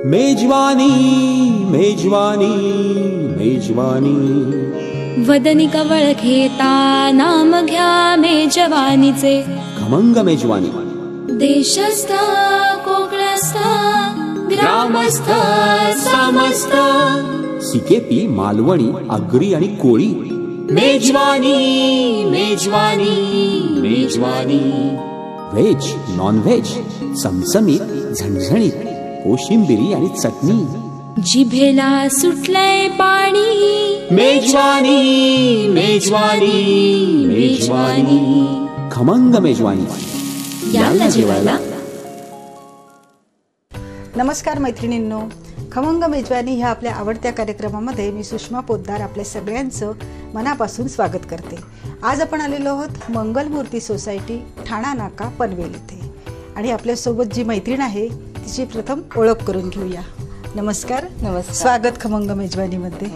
मेजवानी मेजवानी मेजवानी वदनी कवळ घेता नाम घ्या मेजवानीचे. खमंग मेजवानी. देशस्थ कोकणस्थ ग्रामस्थ समस्त सिकेपी मालवणी आगरी आणि कोळी. मेजवानी मेजवानी मेजवानी. व्हेज नॉन व्हेज चमचमीत झणझणीत कोशिंबिरी आणि चटणी. जिभेला सुटलंय पाणी. मेजवानी मेजवानी मेजवानी. खमंग मेजवानी. याला जेवायला. नमस्कार मैत्रिणींनो, खमंग मेजवानी ह्या आपल्या आवडत्या कार्यक्रमामध्ये मी सुषमा पोद्दार आपल्या सगळ्यांचं मनापासून स्वागत करते. आज आपण आलेलो आहोत मंगलमूर्ती सोसायटी, ठाणा नाका, पनवेल इथे. आणि आपल्यासोबत जी मैत्रीण आहे तिची प्रथम ओळख करून घेऊया. नमस्कार. नमस्कार. स्वागत खमंग मेजवानीमध्ये.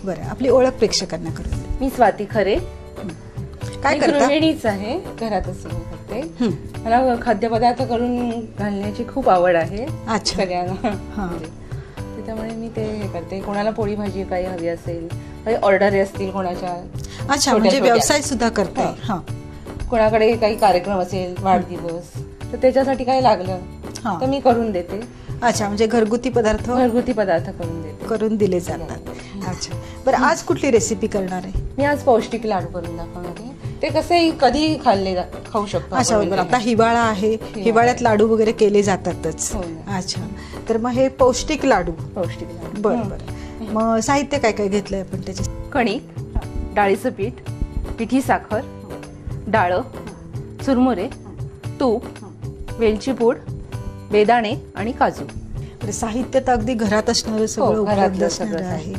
बरं, आपली ओळख प्रेक्षकांना करून. मी स्वाती खरे. काय करता? गृहिणीच आहे, घरातच करते. मला खाद्यपदार्थ करून घालण्याची खूप आवड आहे. अच्छा. सगळ्यांना. त्याच्यामुळे मी ते हे करते. कोणाला पोळी भाजी काही हवी असेल, काही ऑर्डर असतील कोणाच्या. अच्छा, म्हणजे व्यवसाय सुद्धा करता. हां, कोणाकडे काही कार्यक्रम असेल, वाढदिवस, तर त्याच्यासाठी काय लागलं तर मी करून देते. अच्छा, म्हणजे घरगुती पदार्थ करून दिले जातात. अच्छा, बरं, आज कुठली रेसिपी करणार आहे? मी आज पौष्टिक लाडू करून दाखवणार आहे. ते कसे कधी खाऊ शकतो. अच्छा, बरं. आता हिवाळा आहे, हिवाळ्यात लाडू वगैरे केले जातातच. अच्छा, तर मग हे पौष्टिक लाडू. बरं बरं. मग साहित्य काय काय घेतलंय आपण त्याचे? कणिक, डाळीचं पीठ, पिठी साखर, डाळ, चुरमुरे, तूप, वेलची पूड, बेदाणे आणि काजू. साहित्य तर अगदी घरात असणारं सगळं उपलब्ध असणार आहे.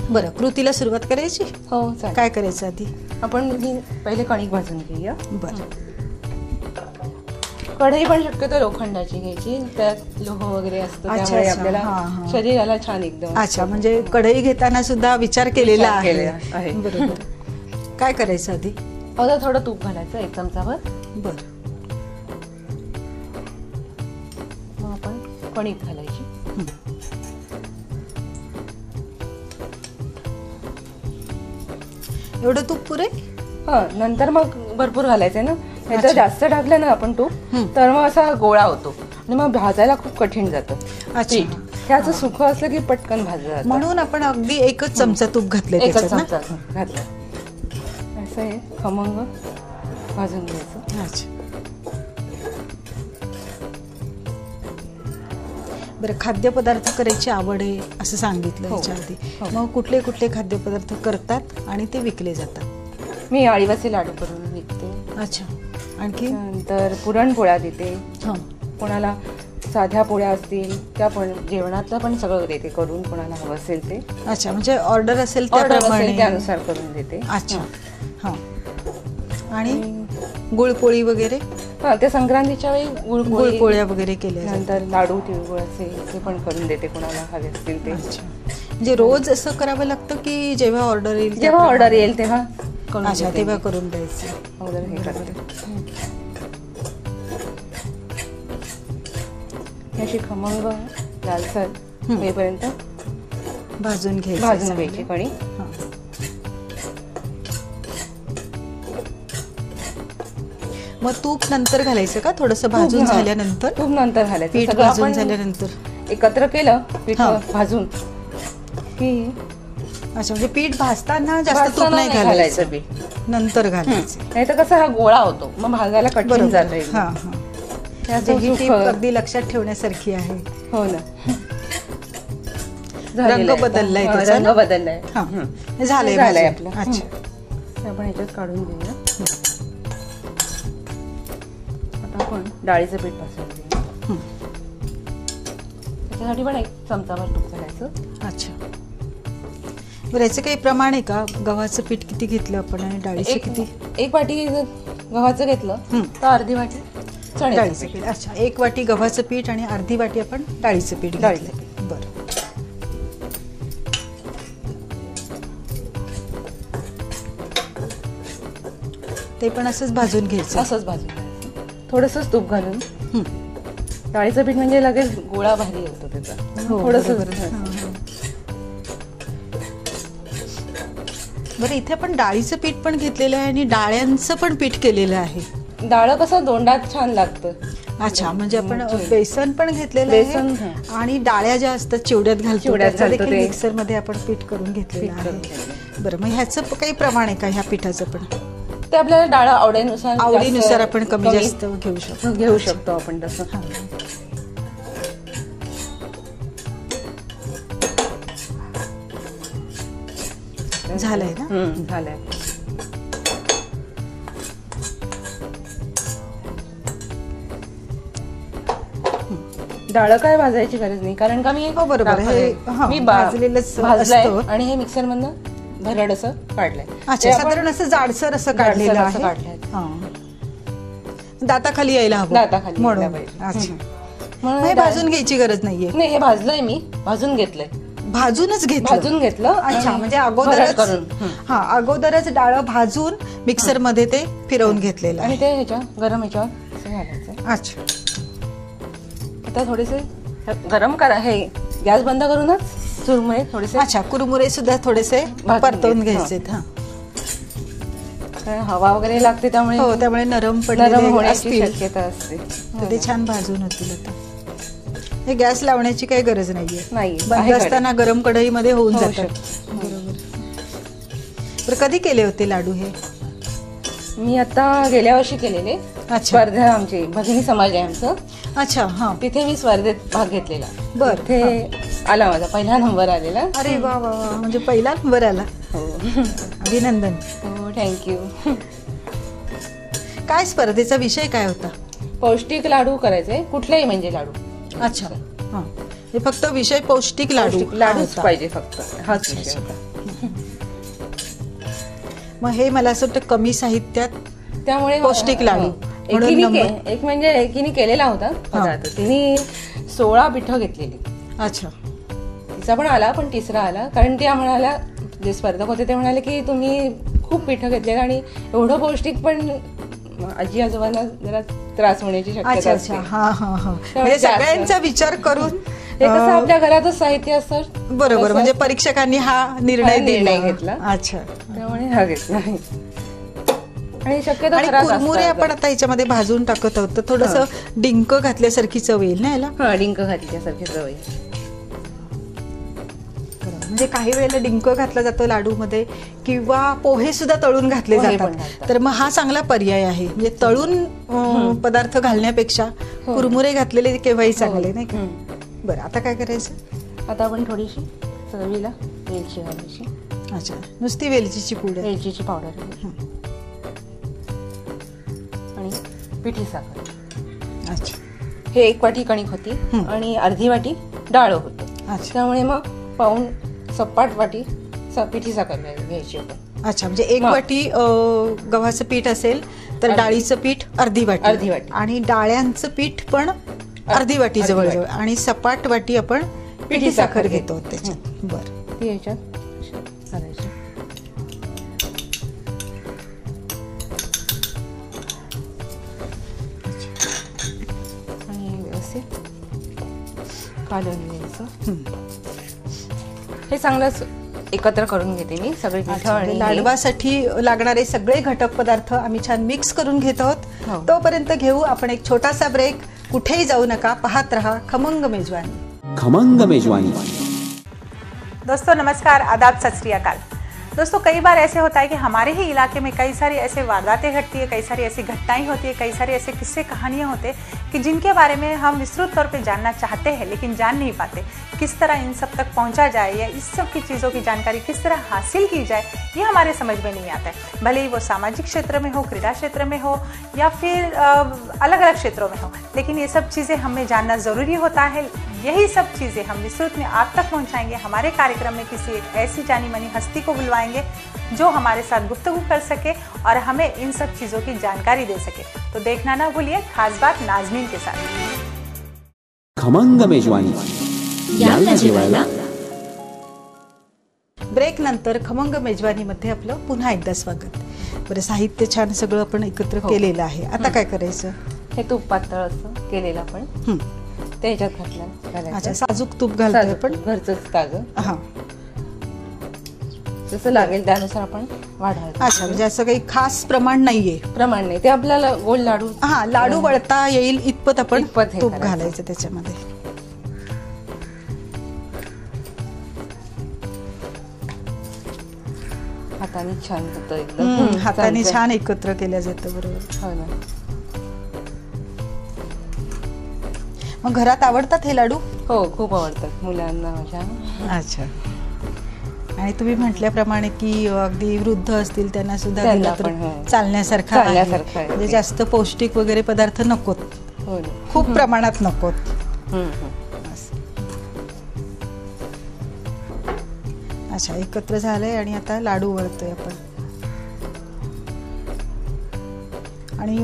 बरं, कृतीला सुरुवात करायची? हो. काय करायचं आधी? आपण पहिले कणिक भाजून घेऊया. बरं. कढई पण शक्यतो लोखंडाची घ्यायची, त्यात लोह वगैरे असतं, त्यामुळे आपल्याला शरीराला छान एकदम. अच्छा, म्हणजे कढई घेताना सुद्धा विचार केलेला आहे. बरोबर. काय करायचं आधी? आता थोडं तूप घालायचं, 1 चमचाभर. बरं. मग आपण कणिक घालायची. एवढं तूप पुरे? नंतर मग भरपूर घालायचंय ना, नाहीतर जास्त टाकलं ना आपण तूप तर मग असा गोळा होतो आणि मग भाजायला खूप कठीण जातं. अच्छा, त्याचं सुकं असलं की पटकन भाजलं जातं. म्हणून आपण अगदी 1 चमचा तूप घातलंय. 1 चमचा घातलं. असं हे खमंग भाजून घ्यायचं. अच्छा, बरं. खाद्यपदार्थ करायची आवड आहे असं सांगितलं याच्या आधी. मग कुठले कुठले खाद्यपदार्थ करतात आणि ते विकले जातात? मी आळीवाचे लाडू करून विकते. अच्छा, आणखी? नंतर पुरणपोळ्या देते. कोणाला साध्या पोळ्या असतील त्या पण, जेवणातलं पण सगळं देते करून, कोणाला हवं असेल ते. अच्छा, म्हणजे ऑर्डर असेल त्यानुसार करून देते. अच्छा. हां. आणि गुळपोळी वगैरे? त्या संक्रांतीच्या वेळी गुळपोळ्या वगैरे केल्या. नंतर लाडू तिळगुळाचे ते पण करून देते कोणाला हवे असतील ते. म्हणजे रोज असं करावं लागतं की जेव्हा ऑर्डर येईल तेव्हा? अच्छा, तेव्हा करून द्यायचं. अशी खमंग लालसर होईपर्यंत भाजून घ्यायची कणी. मग तूप नंतर घालायचं का? थोडंसं भाजून झाल्यानंतर? तूप नंतर घालायचं. पीठ भाजून झाल्यानंतर एकत्र केलं पीठ भाजून की. अच्छा, म्हणजे पीठ भाजताना जास्त तूप नाही घालायचं, नंतर घालायचं. नाही तर कसं हा गोळा होतो, मग भाजायला कठीण जातं. ही टीप अगदी लक्षात ठेवण्यासारखी आहे. हो ना. रंग बदललाय. झालंय आपलं. अच्छा, आपण ह्याच्यात काढून घेऊया. आता आपण डाळीचं पीठ भाजून घेऊया. त्याच्यासाठी पण 1 चमचाभर तूप घालायचं. अच्छा, बरं. याचं काही प्रमाण आहे का? गव्हाचं पीठ किती घेतलं आपण आणि डाळीचं किती? 1 वाटी गव्हाचं घेतलं तर अर्धी वाटी डाळीचं पीठ. अच्छा, 1 वाटी गव्हाचं पीठ आणि अर्धी वाटी आपण डाळीचं पीठ घातलं. बरं. ते पण असंच भाजून घ्यायचं. थोडंसं तूप घालून डाळीचं पीठ म्हणजे लगेच गोळा भारी होतो त्याचा. थोडस बरं, इथे पण डाळीचं पीठ पण घेतलेलं आहे आणि डाळ्यांचं पण पीठ केलेलं आहे. डाळ कसं दोंडात छान लागतं. अच्छा, म्हणजे आपण बेसन पण घेतलेलं आहे आणि डाळ्या ज्या असतात चिवड्यात घालतो मिक्सर मध्ये आपण पीठ करून घेतलेलं आहे. बरं, मग ह्याचं काही प्रमाण आहे का ह्या पिठाचं पण? ते आपल्याला डाळ आवडीनुसार आपण कमी जास्त घेऊ शकतो आपण तसं. झालंय ना? झालंय. डाळ काय भाजायची गरज नाही, कारण का मी भाजलंय आणि हे मिक्सर मधनं भरड असं काढलंय. अच्छा, साधारण असं जाडसर असं काढलेलं आहे. दाताखाली यायला हवं, दाताखाली म्हणून. अच्छा, म्हणून भाजून घ्यायची गरज नाहीये. नाही, हे भाजलंय मी, भाजून घेतलंय. भाजून घेतलं. अच्छा, म्हणजे अगोदरच डाळ भाजून मिक्सर मध्ये ते फिरवून घेतलेलं आणि ते गरम ह्याच्यावर घालायचं. अच्छा, आता थोडेसे गरम करा, हे गॅस बंद करूनच चुरमुरे थोडेसे. अच्छा, कुरमुरे सुद्धा थोडेसे परतवून घ्यायचे. हवा वगैरे लागते त्यामुळे त्यामुळे नरम होण्याची शक्यता असते. ते छान भाजून होतील. आता हे गॅस लावण्याची काही गरज नाहीये, बंद असताना गरम कढईमध्ये होऊन जातात. बरोबर. तर कधी केले होते लाडू हे? मी आता गेल्या वर्षी केलेले. स्पर्धा आमची भगिनी समाज आहे आमचं. अच्छा, हा, तिथे मी स्पर्धेत भाग घेतलेला. बर, ते आला माझा पहिला नंबर आलेला. अरे वा वा, म्हणजे पहिला नंबर आला. हो, अभिनंदन. हो, थँक्यू. काय स्पर्धेचा विषय काय होता? पौष्टिक लाडू करायचे, कुठलेही म्हणजे लाडू. अच्छा, हे फक्त विषय पौष्टिक लाडूच पाहिजे, फक्त हाच विषय होता. मग हे मला असं वाटतं कमी साहित्यात त्यामुळे पौष्टिक लाडू. एक म्हणजे एकीने केलेला होता पदार्थ, तिने 16 पिठं घेतलेली. अच्छा, तिचा पण आला, पण तिसरा आला, कारण ते म्हणाला, जे स्पर्धक होते ते म्हणाले की तुम्ही खूप पिठं घेतलेलं आणि एवढं पौष्टिक, पण आजी आजोबांना जरा त्रास होण्याची शक्यता असते. म्हणजे सगळ्यांचा विचार करून हे कसं आपल्या घरातच साहित्य असतं. बरोबर, म्हणजे परीक्षकांनी हा निर्णय घेतला. अच्छा, त्यामुळे हा घेतला. आणि शक्यतो कुरमुरे आपण आता ह्याच्यामध्ये भाजून टाकत आहोत, तर थोडस डिंक घातल्यासारखी चव येईल ना याला? डिंक घातल्यासारखी चव येईल. म्हणजे काही वेळेला डिंक घातला जातो लाडू मध्ये, किंवा पोहे सुद्धा तळून घातले जातात. तर मग हा चांगला पर्याय आहे. म्हणजे तळून पदार्थ घालण्यापेक्षा कुरमुरे घातलेले केव्हाही चांगले, नाही का? बरं, आता काय करायचं? आता आपण थोडीशी चवीला वेलची घालायची. अच्छा, नुसती वेलचीची पूड, वेलचीची पावडर आणि पिठी साखर. अच्छा, हे 1 वाटी कणिक होती आणि अर्धी वाटी डाळ होतं. त्यामुळे मग पाऊण सपाट वाटी पिठी साखर घ्यायची आपण. अच्छा, म्हणजे 1 वाटी गव्हाचं पीठ असेल तर डाळीचं पीठ अर्धी वाटी आणि डाळ्यांचं पीठ पण अर्धी वाटी जवळजवळ, आणि सपाट वाटी आपण पिठी साखर घेतो त्याच्यात. बरं, ती ह्याच्यात घालायची. आणि व्यवस्थित कालवून घ्यायचं. हे चांगलंच एकत्र करून घेते मी सगळे पीठ. आणि लाडवासाठी लागणारे सगळे घटक पदार्थ आम्ही छान मिक्स करून घेत आहोत. तोपर्यंत घेऊ आपण एक छोटासा ब्रेक. कुठेही जाऊ नका, पाहत रहा खमंग मेजवानी. खमंग मेजवानी. दोस्तों नमस्कार, आदाब, सत श्री अकाल। दोस्तों कई बार ऐसे होता है कि हमारे ही इलाके में कई सारी ऐसे वारदातें घटती है, कई सारी ऐसी घटनाएं होती है, कई सारे ऐसे किस्से कहानियां होते हैं कि जिनके बारे में हम विस्तृत तौर पे जानना चाहते हैं लेकिन जान नहीं पाते। किस तरह इन सब तक पहुंचा जाए या इस सब की चीज़ों की जानकारी किस तरह हासिल की जाए, ये हमारे समझ में नहीं आता है। भले ही वो सामाजिक क्षेत्र में हो, क्रीड़ा क्षेत्र में हो या फिर अलग अलग क्षेत्रों में हो, लेकिन ये सब चीज़ें हमें जानना ज़रूरी होता है। यही सब चीज़ें हम विस्तृत में आप तक पहुंचाएंगे। हमारे कार्यक्रम में किसी एक ऐसी जानी मानी हस्ती को बुलवाएंगे जो हमारे साथ गुफ्तगू कर सके और हमें इन सब चीज़ों की जानकारी दे सके। तो देखना ना भूलिए खास बात नाज़मीन के साथ। खमंग मेजवानी याला जेवायला। ब्रेक नंतर खमंग मेजवानीमध्ये आपलं पुन्हा एकदा स्वागत। बरं, साहित्य छान सगळं आपण एकत्र केलेलं आहे, आता काय करायचं? हे तूप पातळ असं केलेलं आपण ते ह्याच्यात घालायचं. अच्छा, साजूक तूप घालतोय आपण. घरचंच ताजं. हां, जसं लागेल त्यानुसार आपण वाढवायचं. अच्छा, म्हणजे असं काही खास प्रमाण नाहीये. प्रमाण नाही, ते आपल्याला गोल लाडू हा, लाडू वळता येईल इतपत आपण इतपत हे तूप करायचं. घालायचं त्याच्यामध्ये. हाताने छान होतं एकदम. हाताने चालतंय. छान एकत्र केल्या जातं. बरोबर. हो ना. मग घरात आवडतात हे लाडू? हो, खूप आवडतात मुलांना माझ्या. अच्छा. आणि तुम्ही म्हटल्याप्रमाणे की अगदी वृद्ध असतील त्यांना सुद्धा त्यांना दिलं तर पण, हो. चालण्यासारखं आहे. चालण्यासारखं आहे. म्हणजे जास्त पौष्टिक वगैरे पदार्थ नकोत, हो ना. खूप प्रमाणात नकोत. असं. अच्छा, एकत्र झालंय आणि आता लाडू वळतोय आपण. आणि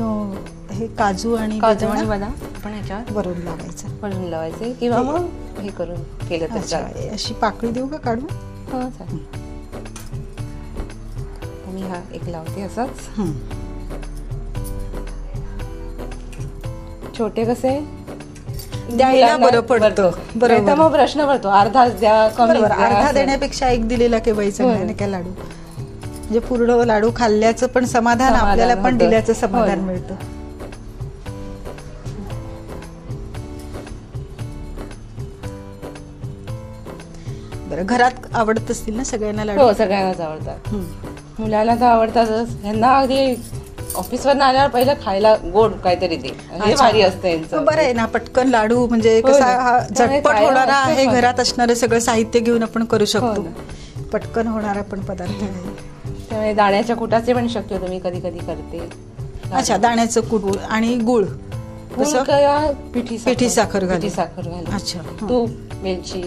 हे काजू आणि बदाम आपण ह्याच्यावर वरून लावायचं. वरून लावायचे किंवा मग हे करून केलं तर अच्छा, चालतं. अशी पाकळी देऊ का काढून? हो चालेल. मी हा एक लावते असाच. छोटे कसे द्यायला बरं पडतं. बरोबर. तर मग प्रश्न पडतो, अर्धाच द्या, कमी बरोबर. द्या, अर्धा असं. देण्यापेक्षा एक दिलेला केव्हाही चांगला नाही का लाडू. म्हणजे पूर्ण लाडू खाल्ल्याचं पण समाधान, आपल्याला पण होतं. दिल्याचं समाधान होय. मिळतं. बरं, घरात आवडत असतील ना सगळ्यांना लाडू? हो, सगळ्यांनाच आवडतात. मुलाला तर आवडतातच. ह्यांना अगदी ऑफिसवर आल्यावर पहिलं खायला गोड काहीतरी दे, हे भारी असतं यांचं. बरं आहे ना, पटकन लाडू म्हणजे कसा हा झटपट होणारा आहे. घरात असणारं सगळं साहित्य घेऊन आपण करू शकतो. पटकन होणारा पण पदार्थ आहे. त्यामुळे दाण्याच्या कुटाचे पण शक्यतो मी कधी कधी करते. अच्छा, दाण्याचं कूट आणि गुळ, गुळ किंवा पिठी साखर घालून. पिठी साखर घालून. अच्छा. तूप, वेलची.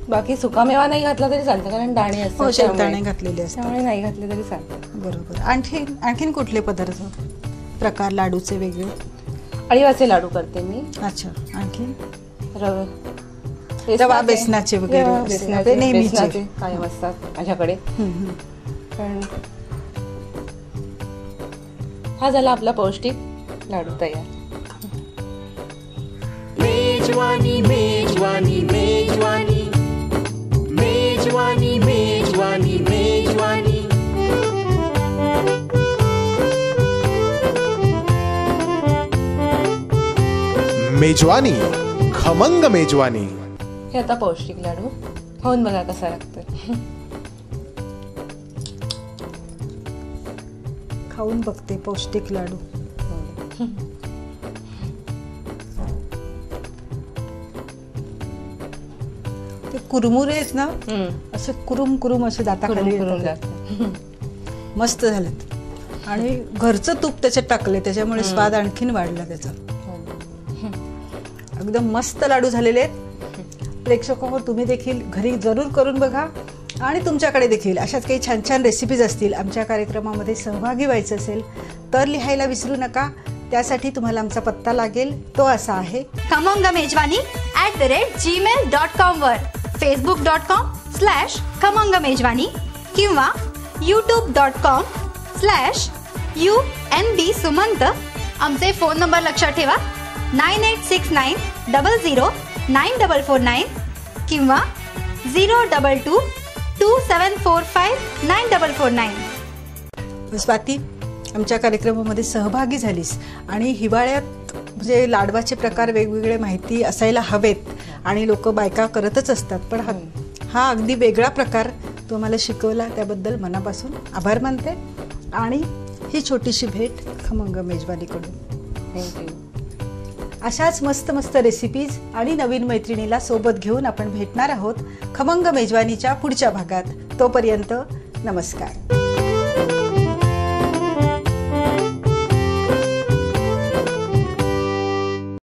बाकी सुकामेवा नाही घातला तरी चालतं, कारण दाणे असतात. शेंगदाणे घातलेले असतात, त्यामुळे नाही घातले तरी चालतं. बरोबर. आणखीन कुठले पदार्थ प्रकार लाडूचे वेगळे? अळीवाचे लाडू करते मी. अच्छा, आणखीन रवा बेसनाचे वगैरे नेहमीचे कायम असतात माझ्याकडे. पण हा झाला आपला पौष्टिक लाडू तयार. मेजवानी मेजवानी मेजवानी मेजवानी मेजवानी मेजवानी. मेजवानी, खमंग मेजवानी. हे आता पौष्टिक लाडू खाऊन बघा कसा लागतोय. खाऊन बघते पौष्टिक लाडू. ते कुरमुरेच ना, असे कुरुम कुरुम असे दाताखाली येतात. मस्त झालेत. आणि घरचं तूप त्याच्यात टाकले, त्याच्यामुळे स्वाद आणखीन वाढला त्याचा. एकदम मस्त लाडू झालेले आहेत. प्रेक्षक हो, तुम्ही देखील घरी जरूर करून बघा. आणि तुमच्याकडे देखील अशाच काही छान छान रेसिपीज असतील, आमच्या कार्यक्रमामध्ये सहभागी व्हायचं असेल तर लिहायला विसरू नका. त्यासाठी तुम्हाला आमचा पत्ता लागेल, तो असा आहे खमंग मेजवानी @gmail.com वर, facebook.com/खमंग मेजवानी किंवा youtube.com/UNB सुमंत. आमचे फोन नंबर लक्षात ठेवा 9869009449 किंवा 02227459449. स्वाती, आमच्या कार्यक्रमामध्ये सहभागी झालीस आणि हिवाळ्यात म्हणजे लाडवाचे प्रकार वेगवेगळे माहिती असायला हवेत आणि लोक बायका करतच असतात, पण हा अगदी वेगळा प्रकार तू मला शिकवला, त्याबद्दल मनापासून आभार मानते. आणि ही छोटीशी भेट खमंग मेजवानीकडून. थँक्यू. अशाच मस्त मस्त रेसिपीज आणि नवीन मैत्रिणीला सोबत घेऊन आपण भेटणार आहोत खमंग मेजवानीच्या पुढच्या भागात. तोपर्यंत नमस्कार.